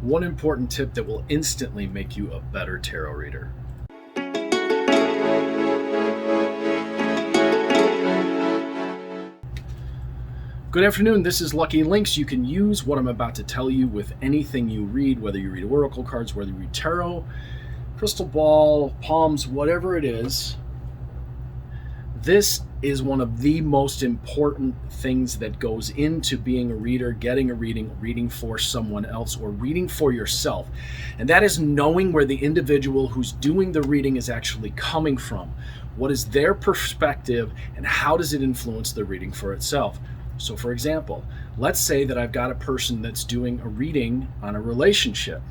One important tip that will instantly make you a better tarot reader. Good afternoon, this is Lucky Links. You can use what I'm about to tell you with anything you read, whether you read oracle cards, whether you read tarot, crystal ball, palms, whatever it is. This is one of the most important things that goes into being a reader, getting a reading for someone else, or reading for yourself. And that is knowing where the individual who's doing the reading is actually coming from. What is their perspective, and how does it influence the reading for itself? So for example, let's say that I've got a person that's doing a reading on a relationship,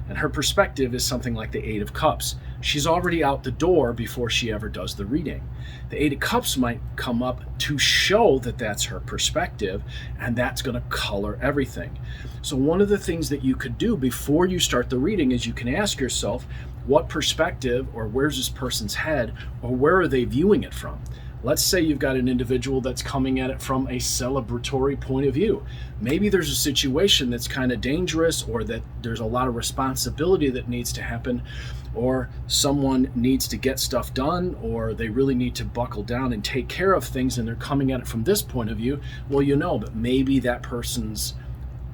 and her perspective is something like the Eight of Cups. She's already out the door before she ever does the reading. The Eight of Cups might come up to show that that's her perspective, and that's going to color everything. So one of the things that you could do before you start the reading is you can ask yourself, what perspective, or where's this person's head, or where are they viewing it from? Let's say you've got an individual that's coming at it from a celebratory point of view. Maybe there's a situation that's kind of dangerous, or that there's a lot of responsibility that needs to happen, or someone needs to get stuff done, or they really need to buckle down and take care of things, and they're coming at it from this point of view. Well, but maybe that person's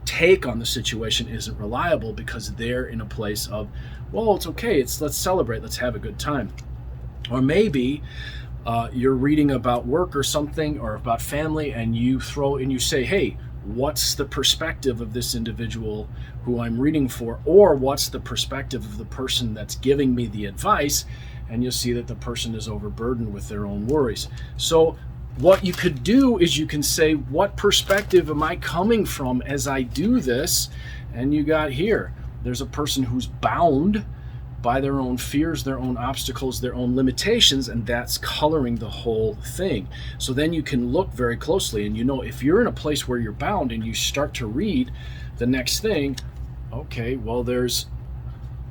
take on the situation isn't reliable because they're in a place of, well, it's okay, let's celebrate, let's have a good time. Or maybe you're reading about work or something, or about family, and you say, hey, what's the perspective of this individual who I'm reading for? Or what's the perspective of the person that's giving me the advice? And you'll see that the person is overburdened with their own worries. So what you could do is you can say, what perspective am I coming from as I do this? And you got here, there's a person who's bound by their own fears, their own obstacles, their own limitations, and that's coloring the whole thing. So then you can look very closely, and if you're in a place where you're bound and you start to read the next thing, okay, well, there's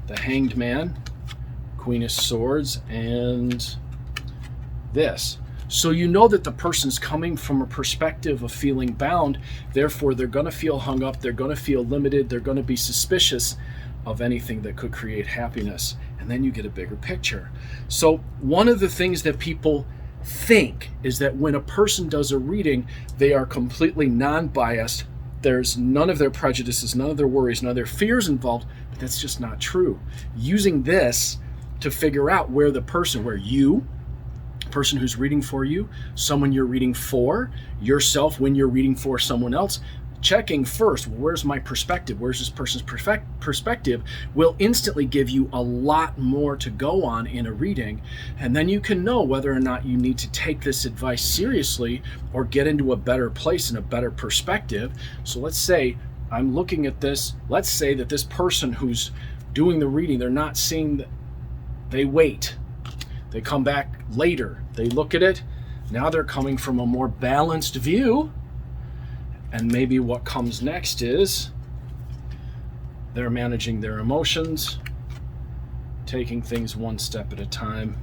the Hanged Man, Queen of Swords, and this. So that the person's coming from a perspective of feeling bound, therefore they're going to feel hung up, they're going to feel limited, they're going to be suspicious of anything that could create happiness. And then you get a bigger picture. So one of the things that people think is that when a person does a reading, they are completely non-biased. There's none of their prejudices, none of their worries, none of their fears involved, but that's just not true. Using this to figure out where person who's reading for you, someone you're reading for, yourself when you're reading for someone else, checking first, where's my perspective? Where's this person's perspective? Will instantly give you a lot more to go on in a reading. And then you can know whether or not you need to take this advice seriously or get into a better place and a better perspective. So let's say I'm looking at this. Let's say that this person who's doing the reading, they're not seeing that. They wait. They come back later. They look at it. Now they're coming from a more balanced view. And maybe what comes next is they're managing their emotions, taking things one step at a time,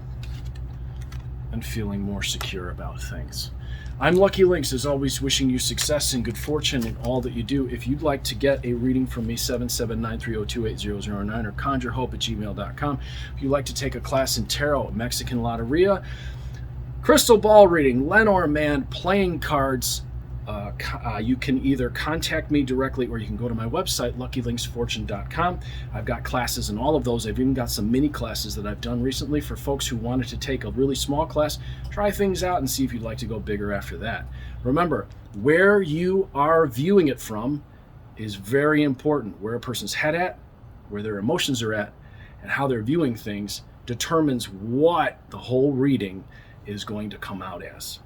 and feeling more secure about things. I'm Lucky Links, as always, wishing you success and good fortune in all that you do. If you'd like to get a reading from me, 779-302-8009 or conjurehope@gmail.com. If you'd like to take a class in tarot, Mexican Loteria, crystal ball reading, Lenormand, playing cards, you can either contact me directly or you can go to my website, luckylinksfortune.com. I've got classes in all of those. I've even got some mini classes that I've done recently for folks who wanted to take a really small class, try things out, and see if you'd like to go bigger after that. Remember, where you are viewing it from is very important. Where a person's head at, where their emotions are at, and how they're viewing things determines what the whole reading is going to come out as.